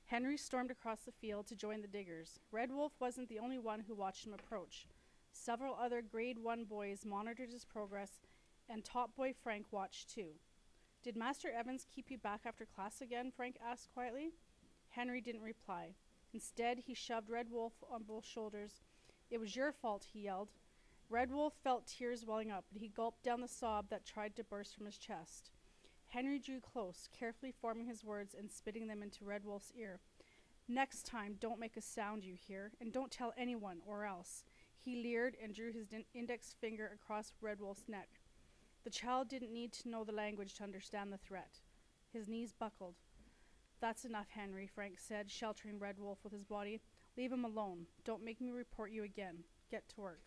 Henry stormed across the field to join the diggers. RedWolf wasn't the only one who watched him approach. Several other grade 1 boys monitored his progress, and top boy Frank watched too. Did Master Evans keep you back after class again? Frank asked quietly. Henry didn't reply. Instead, he shoved RedWolf on both shoulders. It was your fault, he yelled. RedWolf felt tears welling up, but he gulped down the sob that tried to burst from his chest. Henry drew close, carefully forming his words and spitting them into RedWolf's ear. Next time, don't make a sound, you hear, and don't tell anyone, or else. He leered and drew his index finger across RedWolf's neck. The child didn't need to know the language to understand the threat. His knees buckled. That's enough, Henry, Frank said, sheltering RedWolf with his body. Leave him alone. Don't make me report you again. Get to work.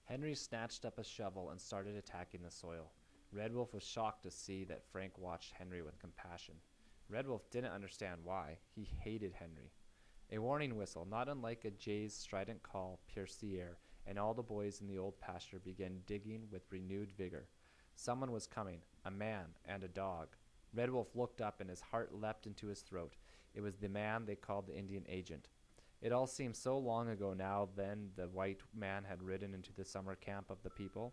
Henry snatched up a shovel and started attacking the soil. RedWolf was shocked to see that Frank watched Henry with compassion. RedWolf didn't understand why. He hated Henry. A warning whistle, not unlike a jay's strident call, pierced the air, and all the boys in the old pasture began digging with renewed vigor. Someone was coming, a man and a dog. RedWolf looked up and his heart leapt into his throat. It was the man they called the Indian agent. It all seemed so long ago now then the white man had ridden into the summer camp of the people.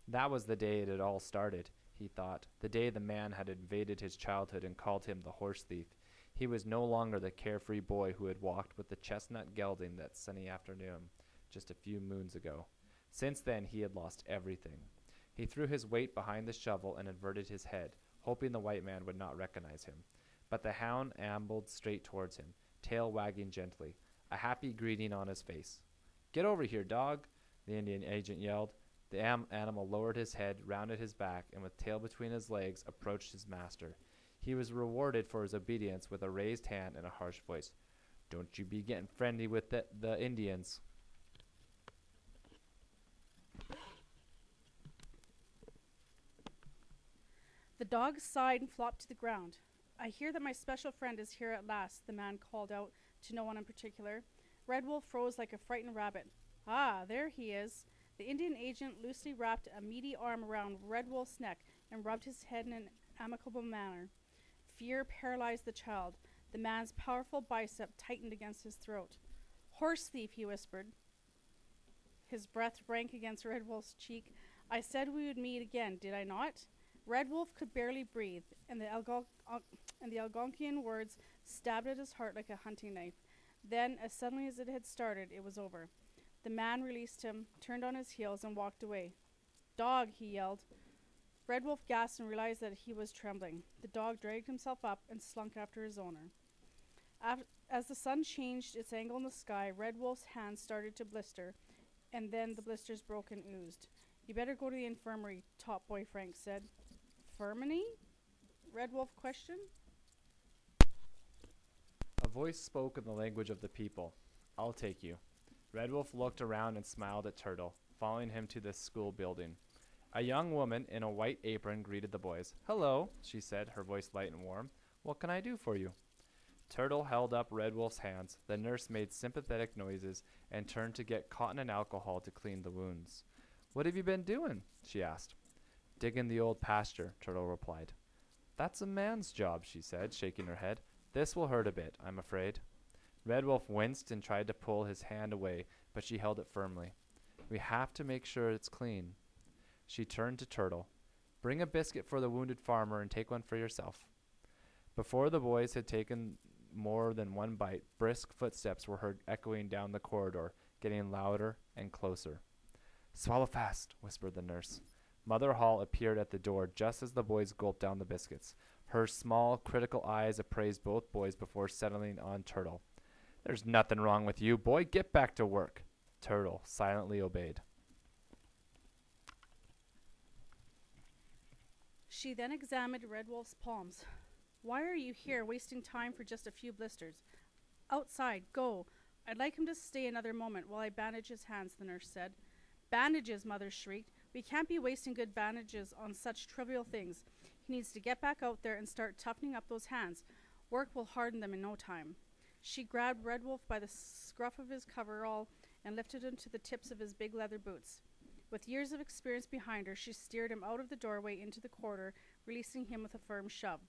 That was the day it had all started, he thought, the day the man had invaded his childhood and called him the horse thief. He was no longer the carefree boy who had walked with the chestnut gelding that sunny afternoon just a few moons ago. Since then he had lost everything. He threw his weight behind the shovel and averted his head, hoping the white man would not recognize him. But the hound ambled straight towards him, tail wagging gently, a happy greeting on his face. "Get over here, dog," the Indian agent yelled. The animal lowered his head, rounded his back, and with tail between his legs, approached his master. He was rewarded for his obedience with a raised hand and a harsh voice. "Don't you be getting friendly with the Indians." The dog sighed and flopped to the ground. I hear that my special friend is here at last, the man called out to no one in particular. RedWolf froze like a frightened rabbit. Ah, there he is. The Indian agent loosely wrapped a meaty arm around RedWolf's neck and rubbed his head in an amicable manner. Fear paralyzed the child. The man's powerful bicep tightened against his throat. "Horse thief," he whispered. His breath rank against RedWolf's cheek. "I said we would meet again, did I not?" RedWolf could barely breathe, and the Algonquian words stabbed at his heart like a hunting knife. Then, as suddenly as it had started, it was over. The man released him, turned on his heels, and walked away. "Dog," he yelled. RedWolf gasped and realized that he was trembling. The dog dragged himself up and slunk after his owner. As the sun changed its angle in the sky, RedWolf's hands started to blister, and then the blisters broke and oozed. "You better go to the infirmary," top boy Frank said. "Infirmary?" RedWolf questioned. A voice spoke in the language of the people. "I'll take you." RedWolf looked around and smiled at Turtle, following him to the school building. A young woman in a white apron greeted the boys. "Hello," she said, her voice light and warm. "What can I do for you?" Turtle held up RedWolf's hands. The nurse made sympathetic noises and turned to get cotton and alcohol to clean the wounds. "What have you been doing?" she asked. "Digging the old pasture," Turtle replied. "That's a man's job," she said, shaking her head. "This will hurt a bit, I'm afraid." RedWolf winced and tried to pull his hand away, but she held it firmly. "We have to make sure it's clean." She turned to Turtle. "Bring a biscuit for the wounded farmer and take one for yourself." Before the boys had taken more than one bite, brisk footsteps were heard echoing down the corridor, getting louder and closer. "Swallow fast," whispered the nurse. Mother Hall appeared at the door just as the boys gulped down the biscuits. Her small, critical eyes appraised both boys before settling on Turtle. "There's nothing wrong with you, boy. Get back to work." Turtle silently obeyed. She then examined RedWolf's palms. "Why are you here, wasting time for just a few blisters? Outside, go. I'd like him to stay another moment while I bandage his hands," the nurse said. "Bandages," Mother shrieked. "We can't be wasting good bandages on such trivial things. He needs to get back out there and start toughening up those hands. Work will harden them in no time." She grabbed RedWolf by the scruff of his coverall and lifted him to the tips of his big leather boots. With years of experience behind her, she steered him out of the doorway into the corridor, releasing him with a firm shove.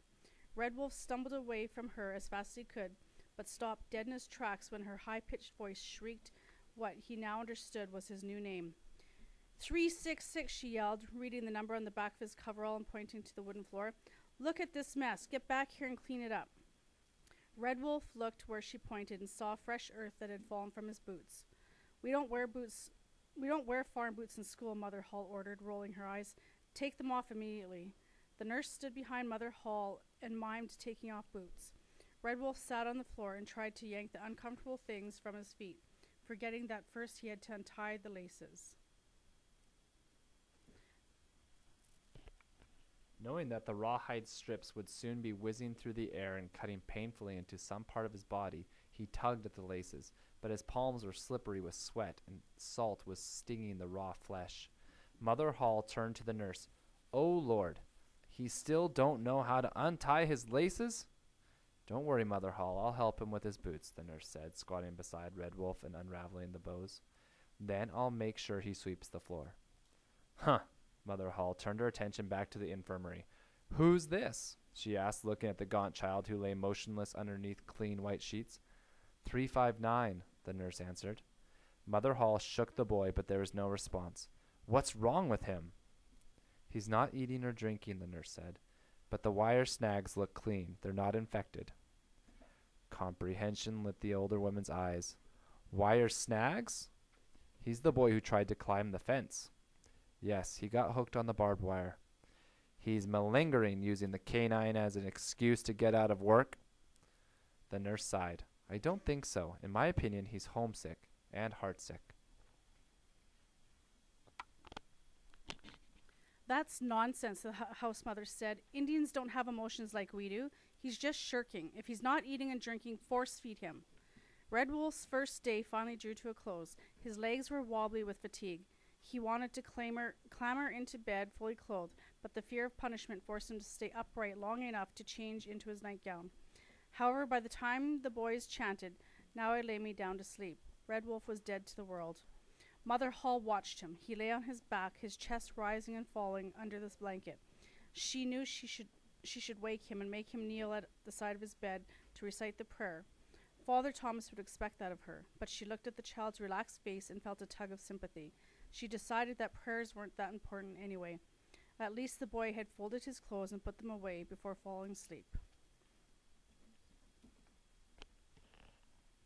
RedWolf stumbled away from her as fast as he could, but stopped dead in his tracks when her high-pitched voice shrieked what he now understood was his new name. 366, she yelled, reading the number on the back of his coverall and pointing to the wooden floor. Look at this mess. Get back here and clean it up. RedWolf looked where she pointed and saw fresh earth that had fallen from his boots. We don't wear farm boots in school, Mother Hall ordered, rolling her eyes. Take them off immediately. The nurse stood behind Mother Hall and mimed taking off boots. RedWolf sat on the floor and tried to yank the uncomfortable things from his feet, forgetting that first he had to untie the laces. Knowing that the rawhide strips would soon be whizzing through the air and cutting painfully into some part of his body, he tugged at the laces, but his palms were slippery with sweat, and salt was stinging the raw flesh. Mother Hall turned to the nurse. "Oh, Lord, he still don't know how to untie his laces?" "Don't worry, Mother Hall, I'll help him with his boots," the nurse said, squatting beside RedWolf and unraveling the bows. "Then I'll make sure he sweeps the floor." "Huh." Mother Hall turned her attention back to the infirmary. "Who's this?" she asked, looking at the gaunt child who lay motionless underneath clean white sheets. 359, the nurse answered. Mother Hall shook the boy, but there was no response. "What's wrong with him?" "He's not eating or drinking," the nurse said. "But the wire snags look clean. They're not infected." Comprehension lit the older woman's eyes. "Wire snags?" "He's the boy who tried to climb the fence." "Yes, he got hooked on the barbed wire." "He's malingering, using the canine as an excuse to get out of work." The nurse sighed. "I don't think so. In my opinion, he's homesick and heartsick." "That's nonsense," the house mother said. "Indians don't have emotions like we do. He's just shirking. If he's not eating and drinking, force feed him." RedWolf's first day finally drew to a close. His legs were wobbly with fatigue. He wanted to clamber into bed fully clothed, but the fear of punishment forced him to stay upright long enough to change into his nightgown. However, by the time the boys chanted, "Now I lay me down to sleep," RedWolf was dead to the world. Mother Hall watched him. He lay on his back, his chest rising and falling under this blanket. She knew she should wake him and make him kneel at the side of his bed to recite the prayer. Father Thomas would expect that of her, but she looked at the child's relaxed face and felt a tug of sympathy. She decided that prayers weren't that important anyway. At least the boy had folded his clothes and put them away before falling asleep.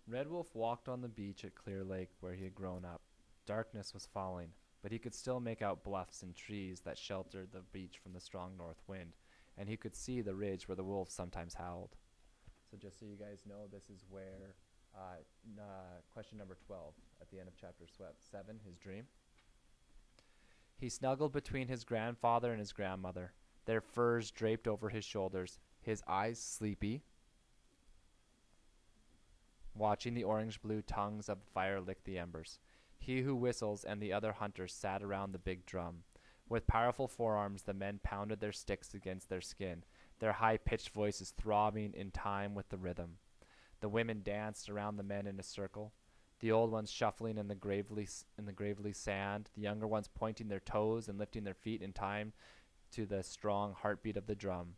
RedWolf walked on the beach at Clear Lake where he had grown up. Darkness was falling, but he could still make out bluffs and trees that sheltered the beach from the strong north wind, and he could see the ridge where the wolves sometimes howled. So just so you guys know, this is where question number 12 at the end of chapter 7, his dream. He snuggled between his grandfather and his grandmother, their furs draped over his shoulders, his eyes sleepy, watching the orange-blue tongues of the fire lick the embers. He who whistles and the other hunters sat around the big drum. With powerful forearms, the men pounded their sticks against their skin, their high-pitched voices throbbing in time with the rhythm. The women danced around the men in a circle, the old ones shuffling in the gravely sand, the younger ones pointing their toes and lifting their feet in time to the strong heartbeat of the drum.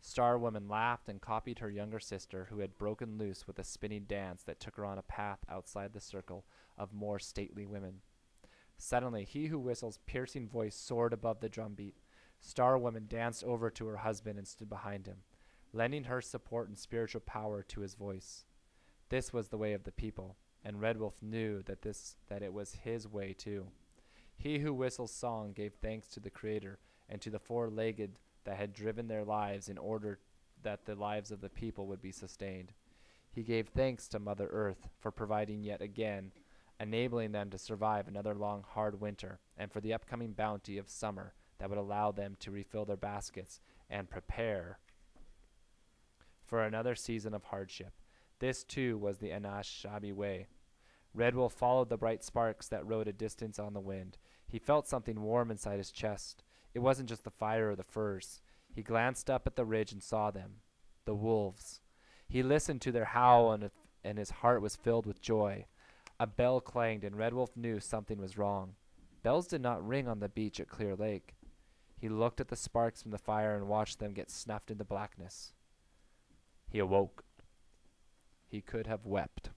Star Woman laughed and copied her younger sister, who had broken loose with a spinning dance that took her on a path outside the circle of more stately women. Suddenly, he who whistles' piercing voice soared above the drumbeat. Star Woman danced over to her husband and stood behind him, lending her support and spiritual power to his voice. This was the way of the people, and RedWolf knew that it was his way too. He who whistles song gave thanks to the Creator and to the four-legged that had driven their lives in order that the lives of the people would be sustained. He gave thanks to Mother Earth for providing yet again, enabling them to survive another long, hard winter, and for the upcoming bounty of summer that would allow them to refill their baskets and prepare for another season of hardship. This, too, was the Anishinaabe way. RedWolf followed the bright sparks that rode a distance on the wind. He felt something warm inside his chest. It wasn't just the fire or the furs. He glanced up at the ridge and saw them, the wolves. He listened to their howl, and his heart was filled with joy. A bell clanged, and RedWolf knew something was wrong. Bells did not ring on the beach at Clear Lake. He looked at the sparks from the fire and watched them get snuffed into blackness. He awoke. He could have wept.